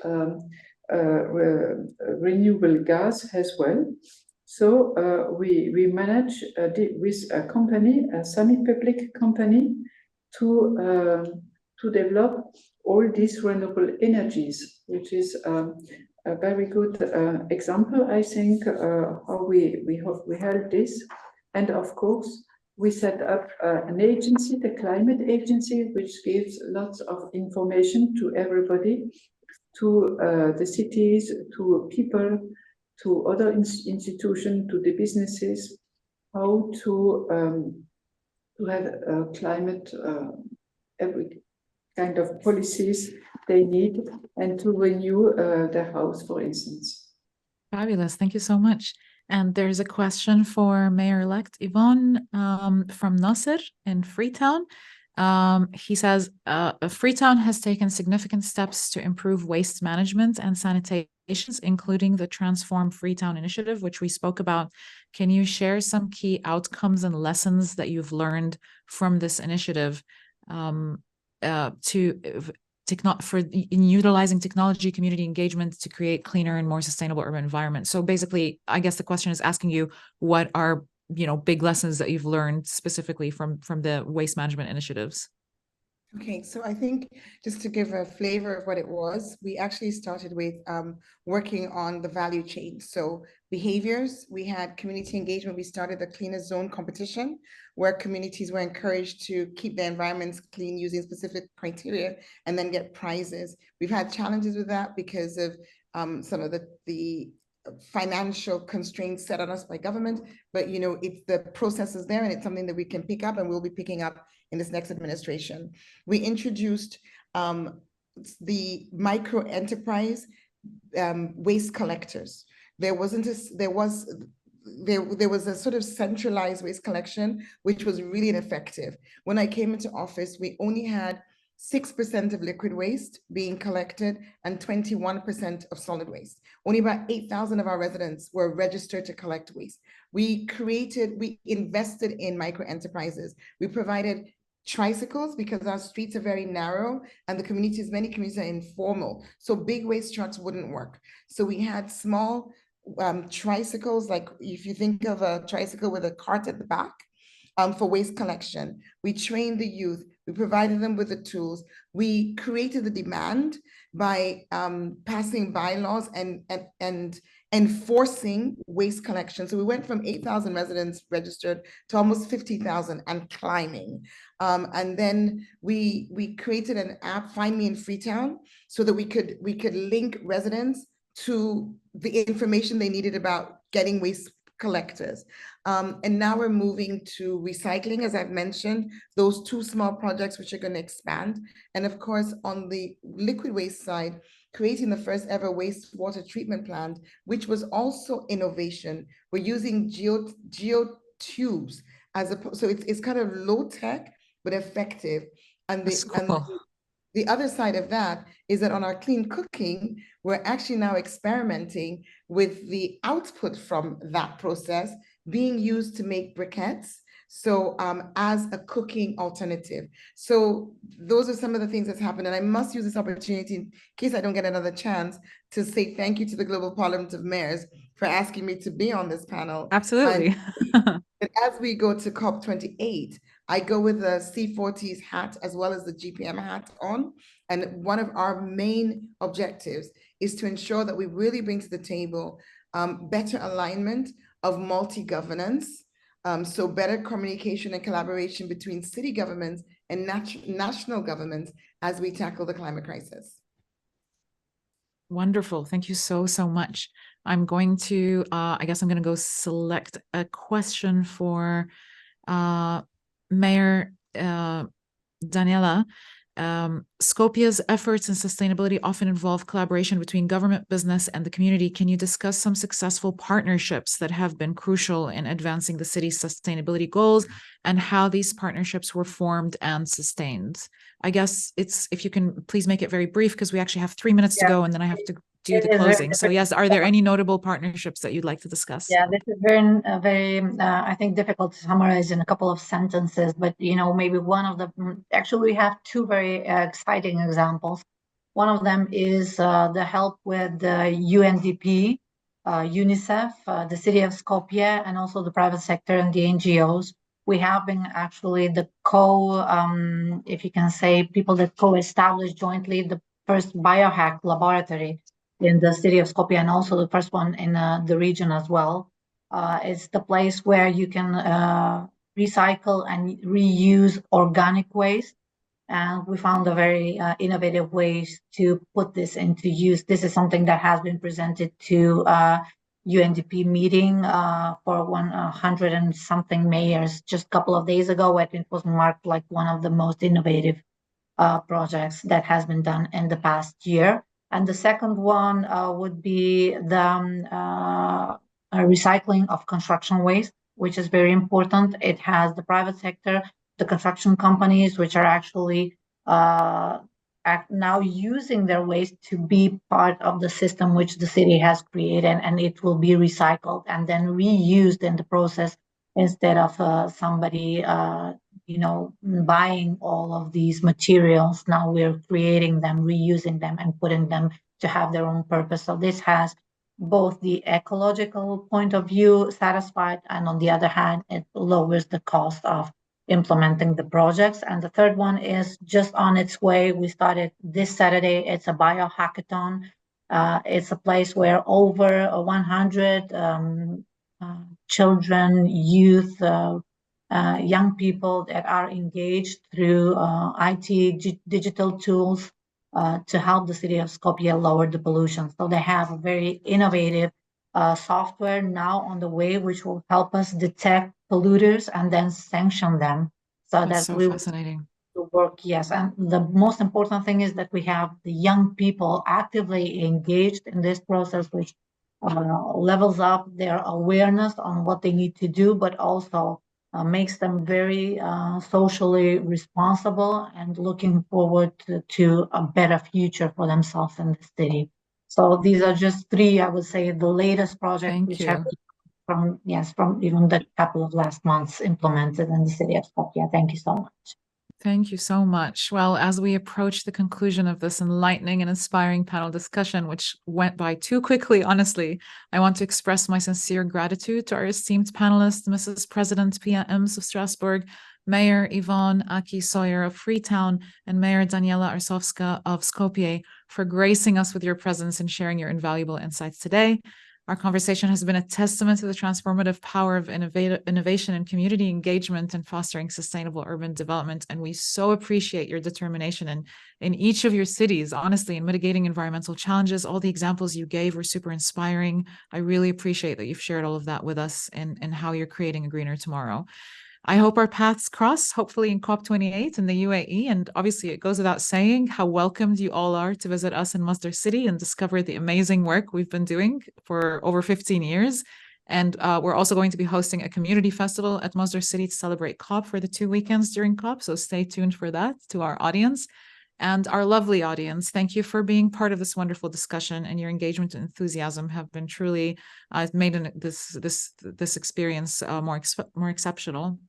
renewable gas as well. So we manage with a company, a semi-public company, to develop all these renewable energies, which is a very good example, I think, how we held this. And of course, we set up an agency, the Climate Agency, which gives lots of information to everybody, to the cities, to people, to other institutions, to the businesses, how to have climate, every kind of policies they need, and to renew their house, for instance. Fabulous. Thank you so much. And there's a question for Mayor-elect Yvonne from Nasser in Freetown. He says, Freetown has taken significant steps to improve waste management and sanitation, including the Transform Freetown initiative, which we spoke about. Can you share some key outcomes and lessons that you've learned from this initiative in utilizing technology, community engagement to create cleaner and more sustainable urban environments? So basically, I guess the question is asking you, what are big lessons that you've learned specifically from the waste management initiatives? Okay, so I think just to give a flavor of what it was, we actually started with working on the value chain. So behaviors, we had community engagement. We started the Cleaner Zone competition, where communities were encouraged to keep their environments clean using specific criteria and then get prizes. We've had challenges with that because of some of the financial constraints set on us by government, but it's the process is there, and it's something that we can pick up, and we'll be picking up in this next administration. We introduced the micro enterprise waste collectors. There was a sort of centralized waste collection, which was really ineffective. When I came into office, we only had 6% of liquid waste being collected and 21% of solid waste. Only about 8,000 of our residents were registered to collect waste. We invested in micro enterprises. We provided tricycles because our streets are very narrow and many communities are informal. So big waste trucks wouldn't work. So we had small tricycles, like if you think of a tricycle with a cart at the back, for waste collection. We trained the youth, we provided them with the tools. We created the demand by passing bylaws and enforcing waste collection. So we went from 8,000 residents registered to almost 50,000 and climbing. And then we created an app, Find Me in Freetown, so that we could link residents to the information they needed about getting waste collectors. And now we're moving to recycling, as I've mentioned, those 2 small projects which are going to expand. And of course, on the liquid waste side, creating the first ever wastewater treatment plant, which was also innovation. We're using geotubes so it's kind of low tech, but effective. And the other side of that is that on our clean cooking, we're actually now experimenting with the output from that process being used to make briquettes. So as a cooking alternative. So those are some of the things that's happened. And I must use this opportunity, in case I don't get another chance, to say thank you to the Global Parliament of Mayors for asking me to be on this panel. Absolutely. And as we go to COP28, I go with the C40's hat as well as the GPM hat on. And one of our main objectives is to ensure that we really bring to the table better alignment of multi-governance, so better communication and collaboration between city governments and national governments as we tackle the climate crisis. Wonderful. Thank you so much. I'm going to, I guess I'm going to go select a question for Mayor Daniela. Skopje's efforts in sustainability often involve collaboration between government, business, and the community. Can you discuss some successful partnerships that have been crucial in advancing the city's sustainability goals and how these partnerships were formed and sustained? I guess if you can please make it very brief, because we actually have 3 minutes to go and then I have to do the closing. So yes, are there any notable partnerships that you'd like to discuss? Yeah, this is very, I think, difficult to summarize in a couple of sentences, but, maybe one of actually we have 2 very exciting examples. One of them is the help with the UNDP, UNICEF, the city of Skopje, and also the private sector and the NGOs. We have been actually the if you can say, people that co-established jointly the first biohack laboratory in the city of Skopje, and also the first one in the region as well. It's the place where you can recycle and reuse organic waste. And we found a very innovative ways to put this into use. This is something that has been presented to UNDP meeting for 100 and something mayors just a couple of days ago. I think it was marked like one of the most innovative projects that has been done in the past year. And the second one would be the recycling of construction waste, which is very important. It has the private sector, the construction companies, which are actually now using their waste to be part of the system which the city has created, and it will be recycled and then reused in the process instead of somebody buying all of these materials. Now we're creating them, reusing them, and putting them to have their own purpose. So this has both the ecological point of view satisfied, and on the other hand, it lowers the cost of implementing the projects. And the third one is just on its way. We started this Saturday. It's a biohackathon. It's a place where over 100 children, youth, young people that are engaged through IT digital tools to help the city of Skopje lower the pollution. So they have a very innovative software now on the way, which will help us detect polluters and then sanction them. That's so fascinating. To work, yes. And the most important thing is that we have the young people actively engaged in this process, which levels up their awareness on what they need to do, but also makes them very socially responsible and looking forward to a better future for themselves in the city. So these are just three, I would say, the latest projects Thank which you. have from even the couple of last months implemented in the city of Skopje. Thank you so much. Thank you so much. Well, as we approach the conclusion of this enlightening and inspiring panel discussion, which went by too quickly, honestly, I want to express my sincere gratitude to our esteemed panelists, Mrs. President Pia Ems of Strasbourg, Mayor Yvonne Aki Sawyer of Freetown, and Mayor Daniela Arsovska of Skopje for gracing us with your presence and sharing your invaluable insights today. Our conversation has been a testament to the transformative power of innovation and community engagement in fostering sustainable urban development. And we so appreciate your determination in each of your cities, honestly, in mitigating environmental challenges. All the examples you gave were super inspiring. I really appreciate that you've shared all of that with us and how you're creating a greener tomorrow. I hope our paths cross, hopefully in COP28 in the UAE. And obviously, it goes without saying how welcomed you all are to visit us in Masdar City and discover the amazing work we've been doing for over 15 years. And we're also going to be hosting a community festival at Masdar City to celebrate COP for the 2 weekends during COP. So stay tuned for that to our audience. And our lovely audience, thank you for being part of this wonderful discussion, and your engagement and enthusiasm have been truly made this experience more exceptional.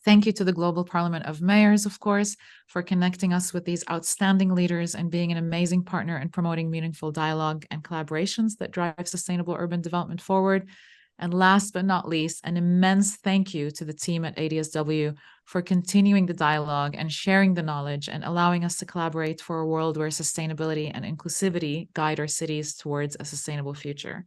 Thank you to the Global Parliament of Mayors, of course, for connecting us with these outstanding leaders and being an amazing partner in promoting meaningful dialogue and collaborations that drive sustainable urban development forward. And last but not least, an immense thank you to the team at ADSW for continuing the dialogue and sharing the knowledge and allowing us to collaborate for a world where sustainability and inclusivity guide our cities towards a sustainable future.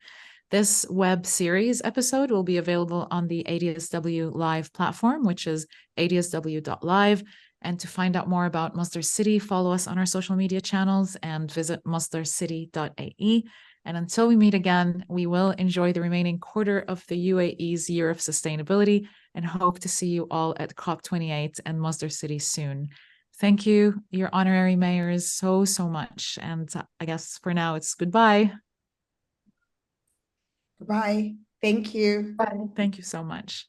This web series episode will be available on the ADSW Live platform, which is adsw.live. And to find out more about Masdar City, follow us on our social media channels and visit masdarcity.ae. And until we meet again, we will enjoy the remaining quarter of the UAE's Year of Sustainability and hope to see you all at COP28 and Masdar City soon. Thank you, your honorary mayors, so much. And I guess for now, it's goodbye. Bye. Thank you. Bye. Thank you so much.